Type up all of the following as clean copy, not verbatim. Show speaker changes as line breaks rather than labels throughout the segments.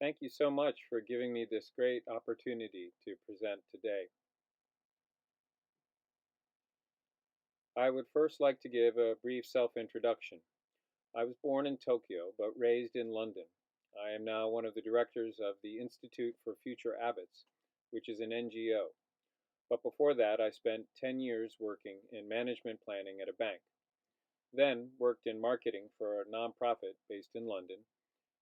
Thank you so much for giving me this great opportunity to present today. I would first like to give a brief self-introduction. I was born in Tokyo but raised in London. I am now one of the directors of the Institute for Future Abbots, which is an NGO. But before that, I spent 10 years working in management planning at a bank, then worked in marketing for a nonprofit based in London,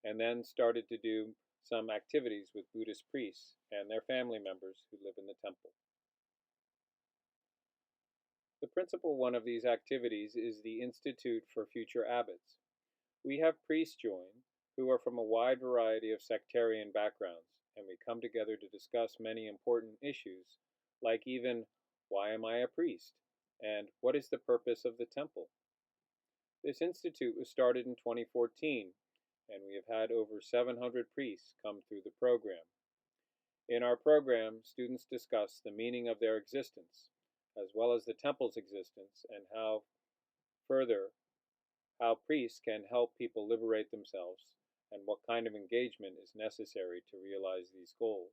and then started to do some activities with Buddhist priests and their family members who live in the temple. The principal one of these activities is the Institute for Future Abbots. We have priests join who are from a wide variety of sectarian backgrounds, and we come together to discuss many important issues, like even why am I a priest? And what is the purpose of the temple? This institute was started in 2014, and we have had over 700 priests come through the program. In our program, students discuss the meaning of their existence, as well as the temple's existence, and further, how priests can help people liberate themselves and what kind of engagement is necessary to realize these goals.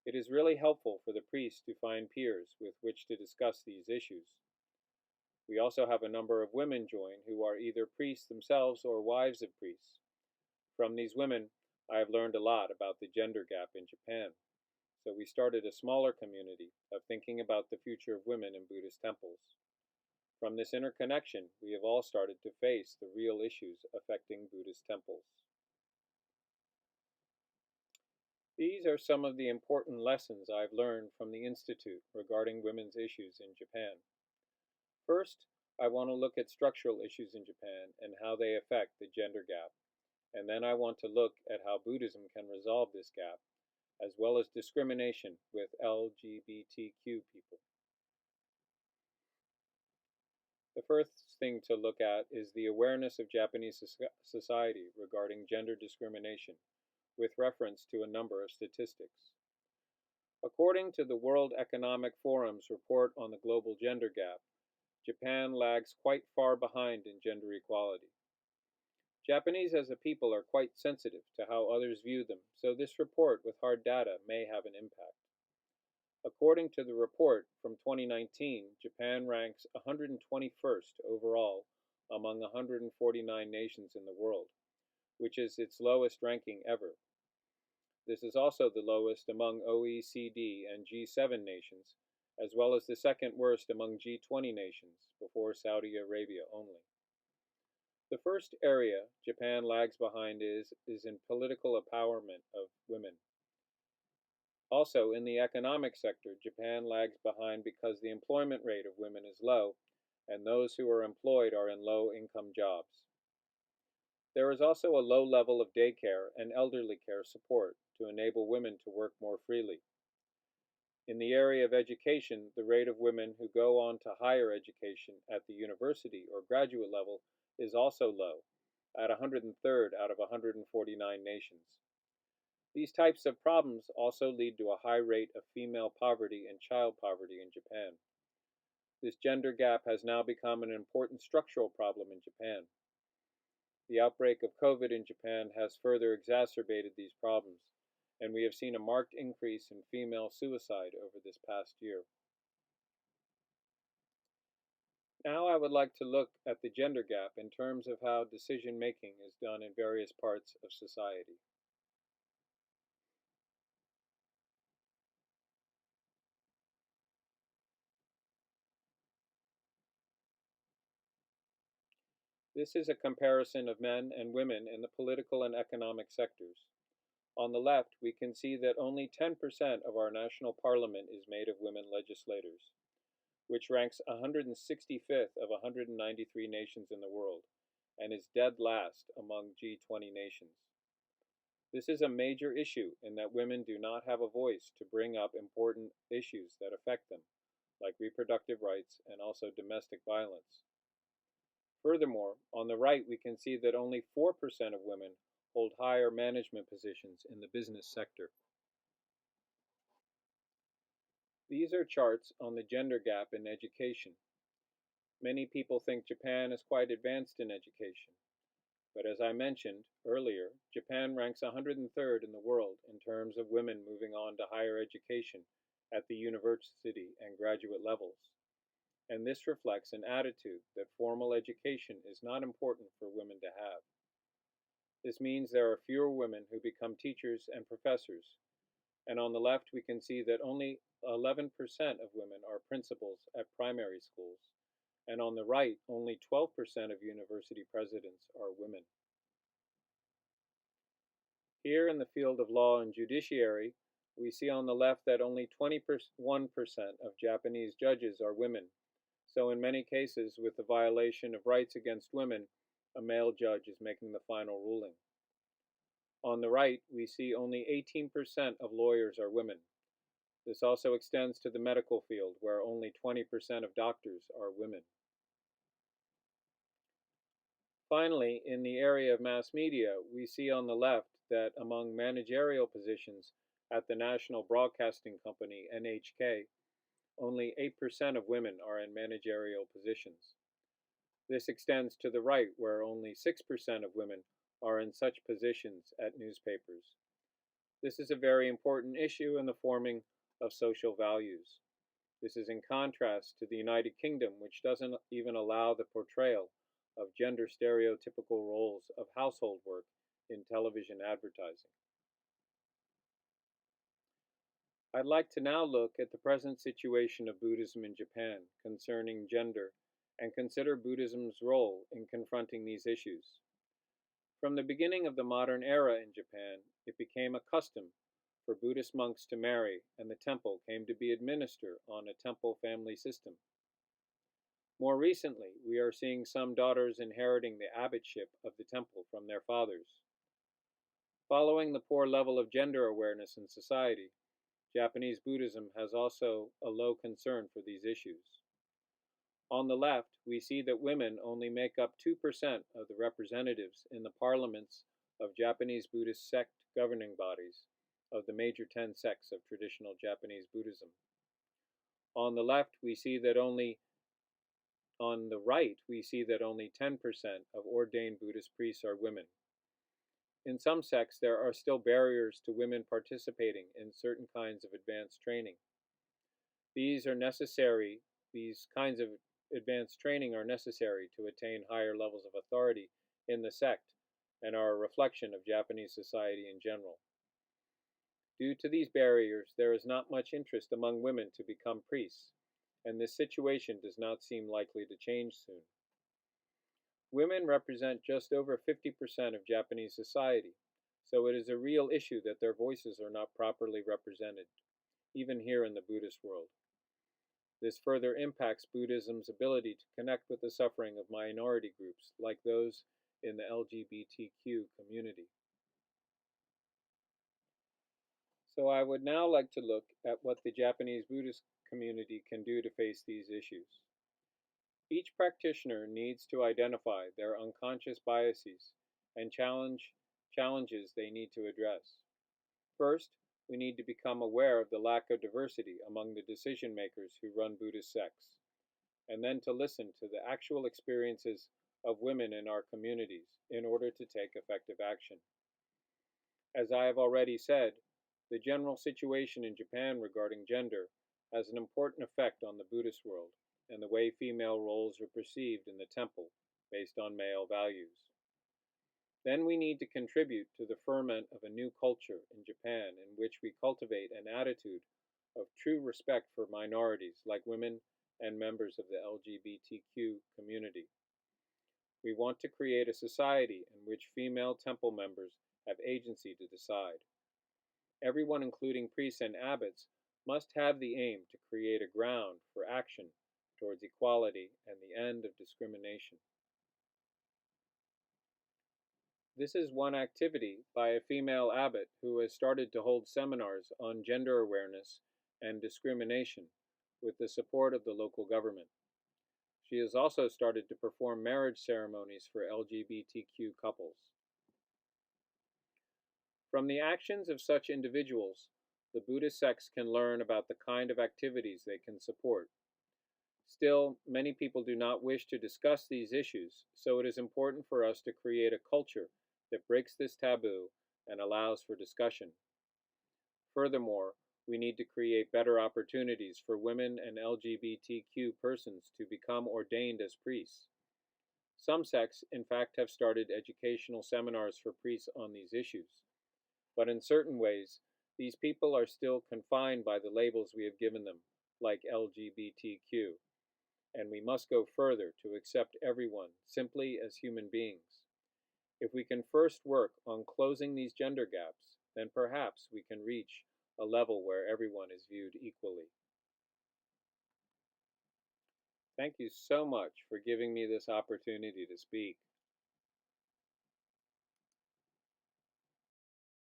It is really helpful for the priests to find peers with which to discuss these issues. We also have a number of women join who are either priests themselves or wives of priests. From these women, I have learned a lot about the gender gap in Japan. So we started a smaller community of thinking about the future of women in Buddhist temples. From this interconnection, we have all started to face the real issues affecting Buddhist temples. These are some of the important lessons I've learned from the Institute regarding women's issues in Japan. First, I want to look at structural issues in Japan and how they affect the gender gap. And then I want to look at how Buddhism can resolve this gap, as well as discrimination with LGBTQ people. The first thing to look at is the awareness of Japanese society regarding gender discrimination, with reference to a number of statistics. According to the World Economic Forum's report on the global gender gap, Japan lags quite far behind in gender equality. Japanese as a people are quite sensitive to how others view them, so this report with hard data may have an impact. According to the report from 2019, Japan ranks 121st overall among 149 nations in the world, which is its lowest ranking ever. This is also the lowest among OECD and G7 nations, as well as the second worst among G20 nations, before Saudi Arabia only. The first area Japan lags behind is in political empowerment of women. Also, in the economic sector, Japan lags behind because the employment rate of women is low, and those who are employed are in low-income jobs. There is also a low level of daycare and elderly care support to enable women to work more freely. In the area of education, the rate of women who go on to higher education at the university or graduate level is also low, at 103rd out of 149 nations. These types of problems also lead to a high rate of female poverty and child poverty in Japan. This gender gap has now become an important structural problem in Japan. The outbreak of COVID in Japan has further exacerbated these problems, and we have seen a marked increase in female suicide over this past year. Now I would like to look at the gender gap in terms of how decision making is done in various parts of society. This is a comparison of men and women in the political and economic sectors. On the left, we can see that only 10% of our national parliament is made of women legislators, which ranks 165th of 193 nations in the world, and is dead last among G20 nations. This is a major issue in that women do not have a voice to bring up important issues that affect them, like reproductive rights and also domestic violence. Furthermore, on the right we can see that only 4% of women hold higher management positions in the business sector. These are charts on the gender gap in education. Many people think Japan is quite advanced in education. But as I mentioned earlier, Japan ranks 103rd in the world in terms of women moving on to higher education at the university and graduate levels. And this reflects an attitude that formal education is not important for women to have. This means there are fewer women who become teachers and professors, and on the left we can see that only 11% of women are principals at primary schools, and on the right only 12% of university presidents are women. Here in the field of law and judiciary, we see on the left that only 21% of Japanese judges are women, so in many cases with the violation of rights against women, a male judge is making the final ruling. On the right, we see only 18% of lawyers are women. This also extends to the medical field, where only 20% of doctors are women. Finally, in the area of mass media, we see on the left that among managerial positions at the National Broadcasting Company, NHK, only 8% of women are in managerial positions. This extends to the right, where only 6% of women are in such positions at newspapers. This is a very important issue in the forming of social values. This is in contrast to the United Kingdom, which doesn't even allow the portrayal of gender stereotypical roles of household work in television advertising. I'd like to now look at the present situation of Buddhism in Japan concerning gender and consider Buddhism's role in confronting these issues. From the beginning of the modern era in Japan, it became a custom for Buddhist monks to marry, and the temple came to be administered on a temple family system. More recently, we are seeing some daughters inheriting the abbotship of the temple from their fathers. Following the poor level of gender awareness in society, Japanese Buddhism has also a low concern for these issues. On the left, we see that women only make up 2% of the representatives in the parliaments of Japanese Buddhist sect governing bodies of the major 10 sects of traditional Japanese Buddhism. On the right, we see that only 10% of ordained Buddhist priests are women. In some sects, there are still barriers to women participating in certain kinds of advanced training. These kinds of advanced training are necessary to attain higher levels of authority in the sect and are a reflection of Japanese society in general. Due to these barriers, there is not much interest among women to become priests, and this situation does not seem likely to change soon. Women represent just over 50% of Japanese society, so it is a real issue that their voices are not properly represented, even here in the Buddhist world. This further impacts Buddhism's ability to connect with the suffering of minority groups like those in the LGBTQ community. So I would now like to look at what the Japanese Buddhist community can do to face these issues. Each practitioner needs to identify their unconscious biases and challenges they need to address. First, we need to become aware of the lack of diversity among the decision makers who run Buddhist sects, and then to listen to the actual experiences of women in our communities in order to take effective action. As I have already said, the general situation in Japan regarding gender has an important effect on the Buddhist world and the way female roles are perceived in the temple based on male values. Then we need to contribute to the ferment of a new culture in Japan in which we cultivate an attitude of true respect for minorities like women and members of the LGBTQ community. We want to create a society in which female temple members have agency to decide. Everyone, including priests and abbots, must have the aim to create a ground for action towards equality and the end of discrimination. This is one activity by a female abbot who has started to hold seminars on gender awareness and discrimination with the support of the local government. She has also started to perform marriage ceremonies for LGBTQ couples. From the actions of such individuals, the Buddhist sects can learn about the kind of activities they can support. Still, many people do not wish to discuss these issues, so it is important for us to create a culture that breaks this taboo and allows for discussion. Furthermore, we need to create better opportunities for women and LGBTQ persons to become ordained as priests. Some sects, in fact, have started educational seminars for priests on these issues. But in certain ways, these people are still confined by the labels we have given them, like LGBTQ, and we must go further to accept everyone simply as human beings. If we can first work on closing these gender gaps, then perhaps we can reach a level where everyone is viewed equally. Thank you so much for giving me this opportunity to speak.